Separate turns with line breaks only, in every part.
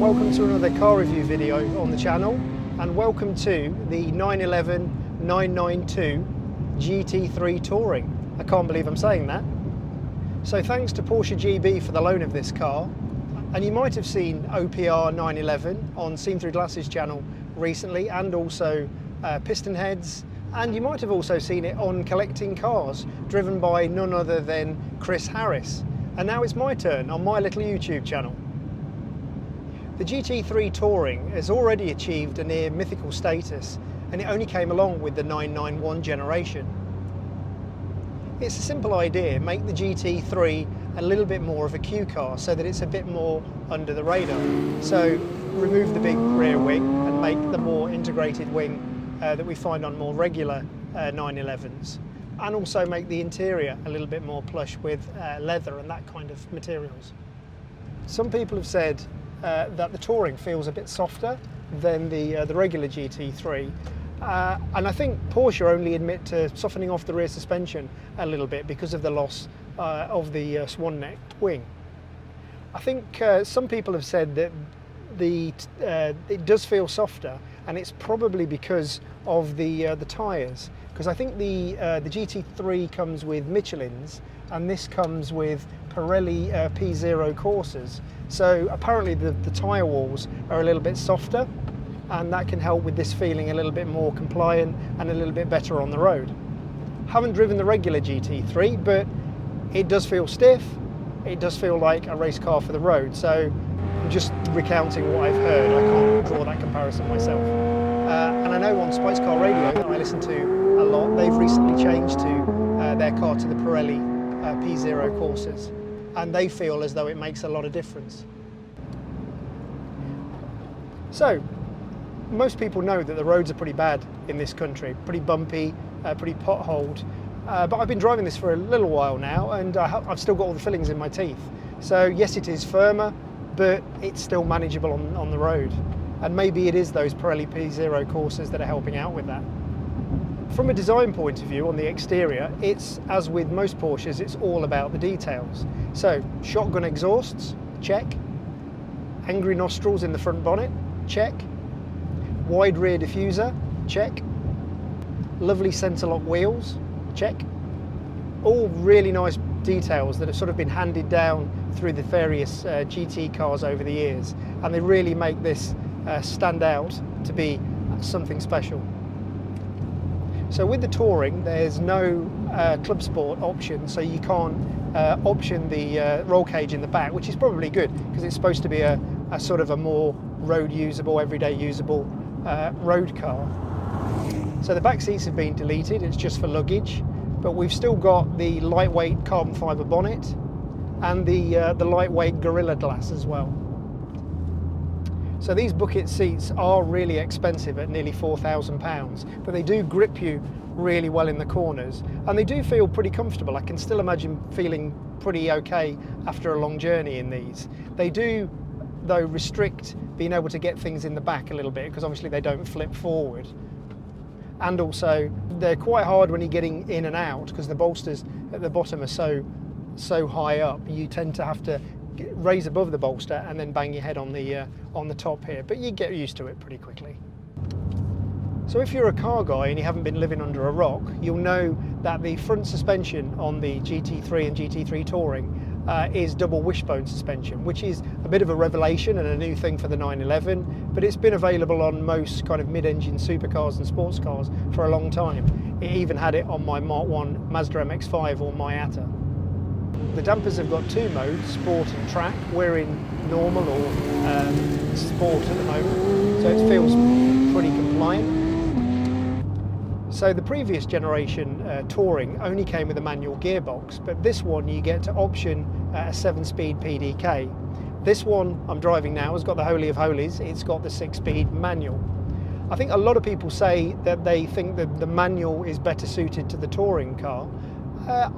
welcome to another car review video on the channel, and welcome to the 911 992 GT3 Touring. I can't believe I'm saying that. So thanks to Porsche GB for the loan of this car, and you might have seen OPR 911 on Seen Through Glasses channel recently, and also Piston Heads, and you might have also seen it on Collecting Cars, driven by none other than Chris Harris. And now it's my turn on my little YouTube channel. The GT3 Touring has already achieved a near mythical status, and it only came along with the 991 generation. It's a simple idea: make the GT3 a little bit more of a Q car so that it's a bit more under the radar. So remove the big rear wing and make the more integrated wing that we find on more regular 911s, and also make the interior a little bit more plush with leather and that kind of materials. Some people have said that the Touring feels a bit softer than the regular GT3, and I think Porsche only admit to softening off the rear suspension a little bit because of the loss of the swan-necked wing. I think some people have said that it does feel softer, and it's probably because of the tyres, because I think the GT3 comes with Michelin's and this comes with Pirelli P0 Corsas. So apparently the tyre walls are a little bit softer, and that can help with this feeling a little bit more compliant and a little bit better on the road. Haven't driven the regular GT3, but it does feel stiff. It does feel like a race car for the road. So I'm just recounting what I've heard. I can't draw that comparison myself. And I know on Sports Car Radio that I listen to a lot, they've recently changed to their car to the Pirelli P0 Corsas, and they feel as though it makes a lot of difference. So most people know that the roads are pretty bad in this country, pretty bumpy, pretty potholed, but I've been driving this for a little while now, and I've still got all the fillings in my teeth. So yes, it is firmer, but it's still manageable on the road. And maybe it is those Pirelli P0 Corsas that are helping out with that. From a design point of view, on the exterior, it's, as with most Porsches, it's all about the details. So shotgun exhausts, check. Angry nostrils in the front bonnet, check. Wide rear diffuser, check. Lovely centre lock wheels, check. All really nice details that have sort of been handed down through the various GT cars over the years, and they really make this stand out to be something special. So with the Touring, there's no Club Sport option, so you can't option the roll cage in the back, which is probably good because it's supposed to be a sort of a more road usable, everyday usable road car. So the back seats have been deleted, it's just for luggage, but we've still got the lightweight carbon fibre bonnet and the lightweight Gorilla Glass as well. So these bucket seats are really expensive at nearly £4,000, but they do grip you really well in the corners, and they do feel pretty comfortable. I can still imagine feeling pretty okay after a long journey in these. They do, though, restrict being able to get things in the back a little bit, because obviously they don't flip forward. And also they're quite hard when you're getting in and out, because the bolsters at the bottom are so high up. You tend to have to raise above the bolster and then bang your head on the top here, but you get used to it pretty quickly. So if you're a car guy and you haven't been living under a rock, you'll know that the front suspension on the GT3 and GT3 Touring is double wishbone suspension, which is a bit of a revelation and a new thing for the 911, but it's been available on most kind of mid-engine supercars and sports cars for a long time. It even had it on my Mark 1 Mazda MX-5 or Miata. The dampers have got two modes, sport and track. We're in normal or sport at the moment, so it feels pretty compliant. So the previous generation Touring only came with a manual gearbox, but this one you get to option a 7-speed PDK. This one I'm driving now has got the Holy of Holies, it's got the 6-speed manual. I think a lot of people say that they think that the manual is better suited to the Touring car.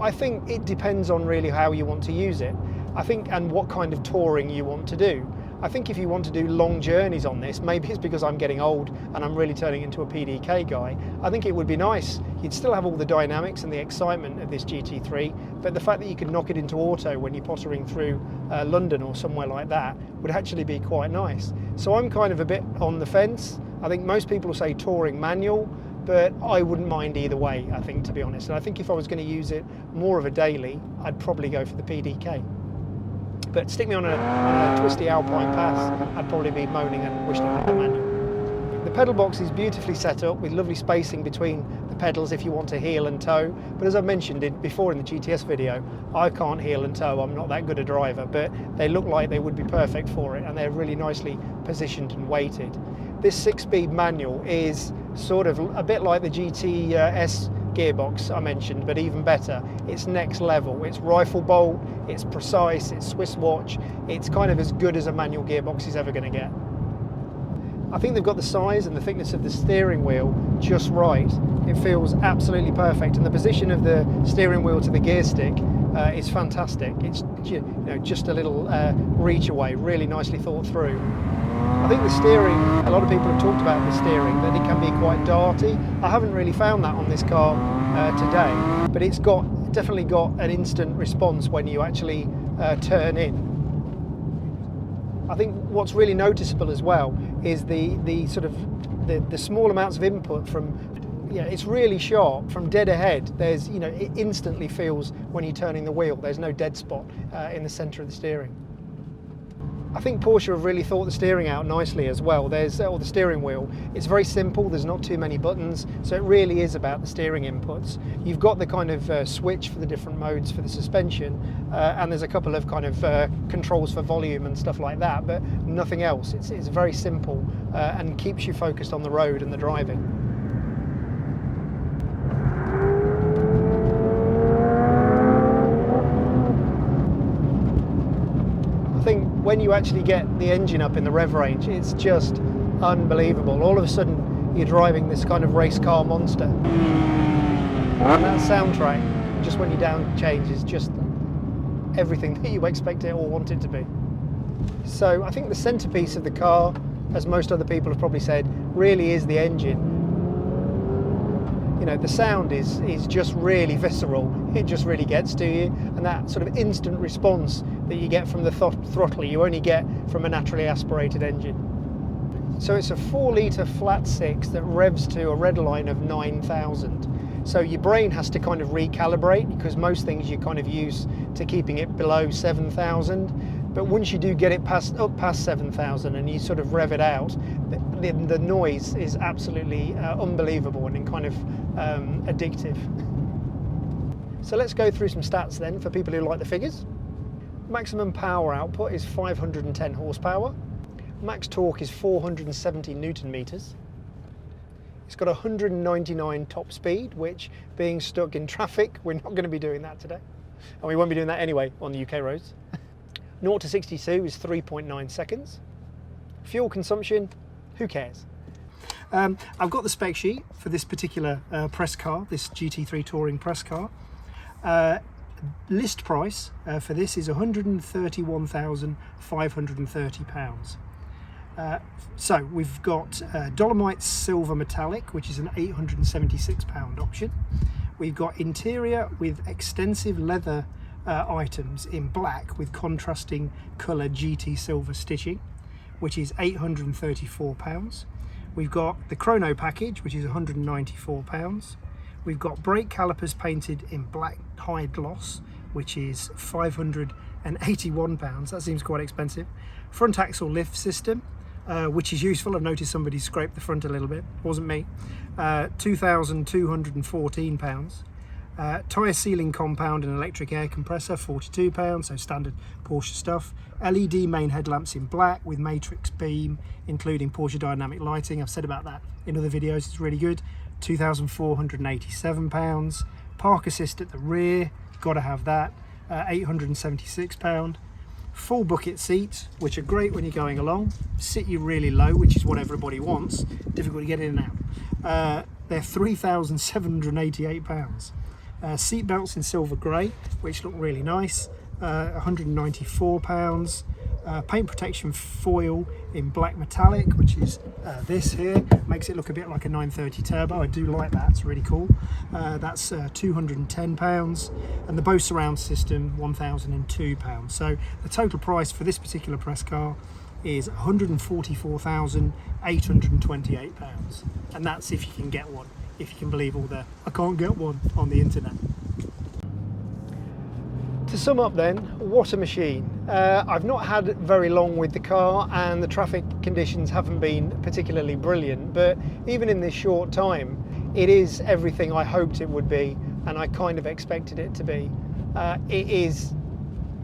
I think it depends on really how you want to use it. I think, and what kind of touring you want to do. I think if you want to do long journeys on this, maybe it's because I'm getting old and I'm really turning into a PDK guy, I think it would be nice. You'd still have all the dynamics and the excitement of this GT3, but the fact that you can knock it into auto when you're pottering through London or somewhere like that would actually be quite nice. So I'm kind of a bit on the fence. I think most people will say touring manual, but I wouldn't mind either way, I think, to be honest. And I think if I was going to use it more of a daily, I'd probably go for the PDK. But stick me on a twisty Alpine path, I'd probably be moaning and wishing I had the manual. The pedal box is beautifully set up with lovely spacing between the pedals if you want to heel and toe. But as I mentioned before in the GTS video, I can't heel and toe, I'm not that good a driver, but they look like they would be perfect for it, and they're really nicely positioned and weighted. This 6-speed manual is sort of a bit like the GTS gearbox I mentioned, but even better. It's next level. It's rifle bolt, it's precise, it's Swiss watch. It's kind of as good as a manual gearbox is ever going to get. I think they've got the size and the thickness of the steering wheel just right. It feels absolutely perfect, and the position of the steering wheel to the gear stick is fantastic. It's just a little reach away, really nicely thought through. I think the steering, a lot of people have talked about the steering, that it can be quite darty. I haven't really found that on this car today, but it's definitely got an instant response when you actually turn in. I think what's really noticeable as well is the sort of the small amounts of input from, it's really sharp from dead ahead. There's, it instantly feels when you're turning the wheel. There's no dead spot in the center of the steering. I think Porsche have really thought the steering out nicely as well. There's the steering wheel. It's very simple. There's not too many buttons, so it really is about the steering inputs. You've got the kind of switch for the different modes for the suspension, and there's a couple of kind of controls for volume and stuff like that, but nothing else. It's very simple and keeps you focused on the road and the driving. I think when you actually get the engine up in the rev range, it's just unbelievable. All of a sudden you're driving this kind of race car monster, and that soundtrack, just when you down change, is just everything that you expect it or want it to be. So I think the centerpiece of the car, as most other people have probably said, really is the engine. The sound is just really visceral. It just really gets to you, and that sort of instant response that you get from the throttle you only get from a naturally aspirated engine. So it's a 4-litre flat 6 that revs to a red line of 9,000. So your brain has to kind of recalibrate, because most things you kind of use to keeping it below 7,000. But once you do get it up past 7,000 and you sort of rev it out, the noise is absolutely unbelievable and kind of addictive. So let's go through some stats then for people who like the figures. Maximum power output is 510 horsepower. Max torque is 470 Newton meters. It's got 199 top speed, which, being stuck in traffic, we're not going to be doing that today. And we won't be doing that anyway on the UK roads. 0 to 62 is 3.9 seconds. Fuel consumption, who cares? I've got the spec sheet for this particular press car, this GT3 Touring press car. List price for this is £131,530. So we've got Dolomite Silver Metallic, which is an £876 option. We've got interior with extensive leather items in black with contrasting colour GT silver stitching, which is £834. We've got the chrono package, which is £194. We've got brake calipers painted in black high gloss, which is £581. That seems quite expensive. Front axle lift system, which is useful. I've noticed somebody scraped the front a little bit. Wasn't me. £2,214. Tyre sealing compound and electric air compressor, £42, so standard Porsche stuff. LED main headlamps in black with matrix beam, including Porsche dynamic lighting. I've said about that in other videos, it's really good. £2,487. Park assist at the rear, gotta have that, £876. Full bucket seats, which are great when you're going along, sit you really low, which is what everybody wants, difficult to get in and out. They're £3,788. Seat belts in silver grey, which look really nice, £194. paint protection foil in black metallic, which is this here. Makes it look a bit like a 930 Turbo. I do like that, it's really cool. That's £210, and the Bose surround system £1,002. So the total price for this particular press car is £144,828, and that's if you can get one, if you can believe all the "I can't get one" on the internet. To sum up then, what a machine. I've not had very long with the car, and the traffic conditions haven't been particularly brilliant, but even in this short time, it is everything I hoped it would be, and I kind of expected it to be. It is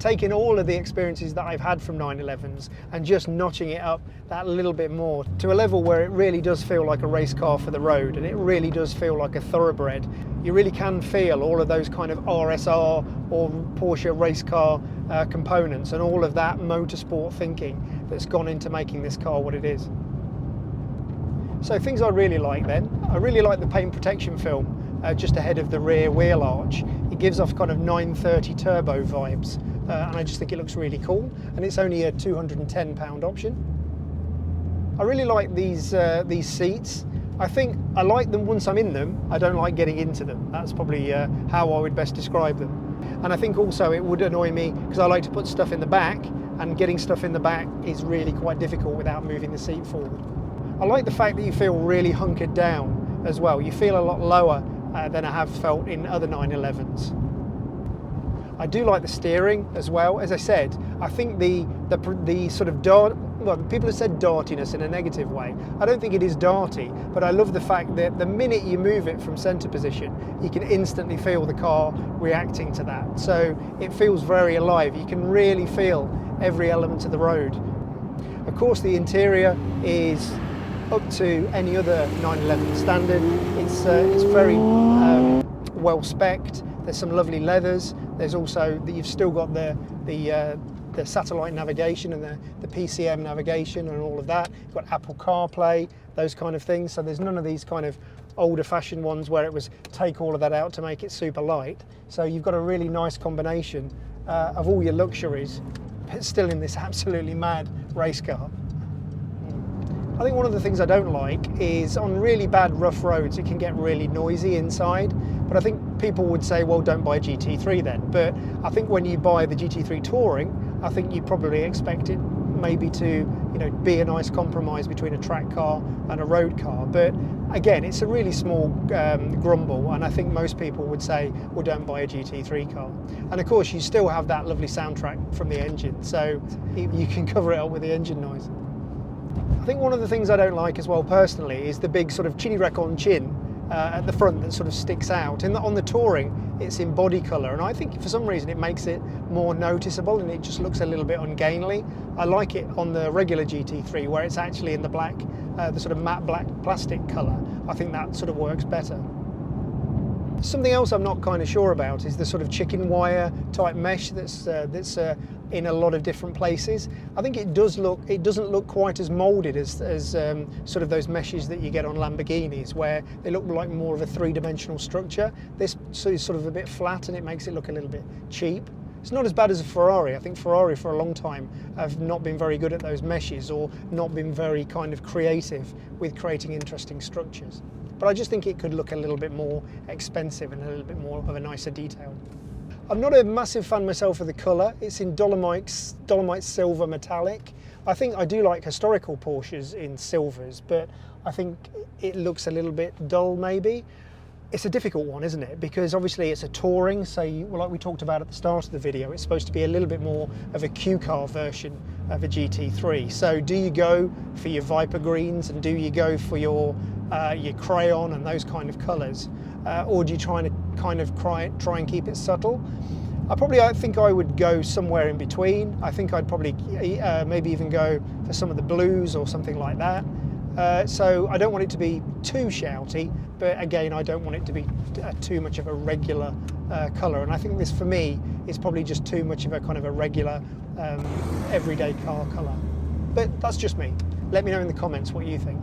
taking all of the experiences that I've had from 911s and just notching it up that little bit more to a level where it really does feel like a race car for the road, and it really does feel like a thoroughbred. You really can feel all of those kind of RSR or Porsche race car components and all of that motorsport thinking that's gone into making this car what it is. So things I really like then, I really like the paint protection film just ahead of the rear wheel arch. It gives off kind of 930 Turbo vibes, and I just think it looks really cool, and it's only a £210 option. I really like these seats. I think I like them once I'm in them. I don't like getting into them. That's probably how I would best describe them. And I think also it would annoy me because I like to put stuff in the back, and getting stuff in the back is really quite difficult without moving the seat forward. I like the fact that you feel really hunkered down as well. You feel a lot lower than I have felt in other 911s. I do like the steering as well. As I said, I think the sort of well, people have said dartiness in a negative way. I don't think it is darty, but I love the fact that the minute you move it from centre position, you can instantly feel the car reacting to that. So it feels very alive. You can really feel every element of the road. Of course, the interior is up to any other 911 standard. It's very well spec'd. There's some lovely leathers. There's also you've still got the satellite navigation and the PCM navigation and all of that. You've got Apple CarPlay, those kind of things. So there's none of these kind of older-fashioned ones where it was take all of that out to make it super light. So you've got a really nice combination of all your luxuries, but still in this absolutely mad race car. I think one of the things I don't like is on really bad rough roads it can get really noisy inside, but I think people would say, well, don't buy a GT3 then. But I think when you buy the GT3 Touring, I think you probably expect it maybe to be a nice compromise between a track car and a road car. But again, it's a really small grumble, and I think most people would say, well, don't buy a GT3 car. And of course you still have that lovely soundtrack from the engine, so you can cover it up with the engine noise. I think one of the things I don't like as well personally is the big sort of chili wreck on chin at the front that sort of sticks out. On the Touring it's in body colour, and I think for some reason it makes it more noticeable and it just looks a little bit ungainly. I like it on the regular GT3 where it's actually in the black, the sort of matte black plastic colour. I think that sort of works better. Something else I'm not kind of sure about is the sort of chicken wire type mesh that's in a lot of different places. I think it doesn't look quite as moulded as sort of those meshes that you get on Lamborghinis, where they look like more of a three-dimensional structure. This is sort of a bit flat and it makes it look a little bit cheap. It's not as bad as a Ferrari. I think Ferrari for a long time have not been very good at those meshes, or not been very kind of creative with creating interesting structures. But I just think it could look a little bit more expensive and a little bit more of a nicer detail. I'm not a massive fan myself of the colour. It's in Dolomite silver metallic. I think I do like historical Porsches in silvers, but I think it looks a little bit dull maybe. It's a difficult one, isn't it? Because obviously it's a Touring, so like we talked about at the start of the video, it's supposed to be a little bit more of a Q car version of a GT3. So do you go for your Viper greens and do you go for your crayon and those kind of colours, or do you try and keep it subtle? I think I would go somewhere in between. I think I'd probably maybe even go for some of the blues or something like that. So I don't want it to be too shouty, but again I don't want it to be too much of a regular colour, and I think this for me is probably just too much of a kind of a regular everyday car colour. But that's just me. Let me know in the comments what you think.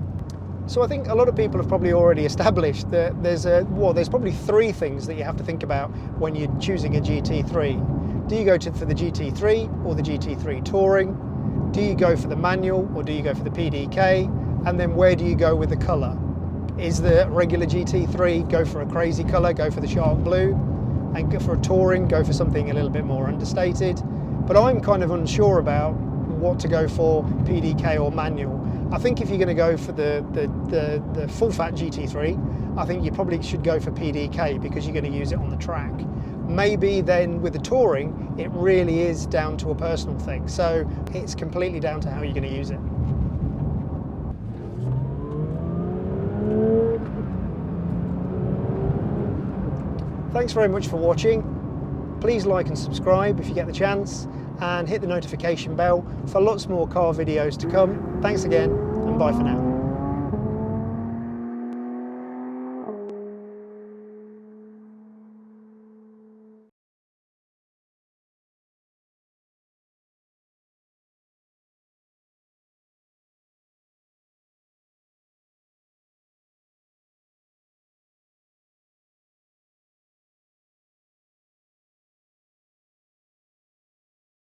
So I think a lot of people have probably already established that there's probably three things that you have to think about when you're choosing a GT3. Do you go for the GT3 or the GT3 Touring? Do you go for the manual or do you go for the PDK? And then where do you go with the colour? Is the regular GT3 go for a crazy colour, go for the shark blue? And go for a touring, go for something a little bit more understated? But I'm kind of unsure about what to go for, PDK or manual. I think if you're going to go for the full-fat GT3, I think you probably should go for PDK because you're going to use it on the track. Maybe then with the touring, it really is down to a personal thing. So it's completely down to how you're going to use it. Thanks very much for watching. Please like and subscribe if you get the chance, and hit the notification bell for lots more car videos to come. Thanks again, and bye for now.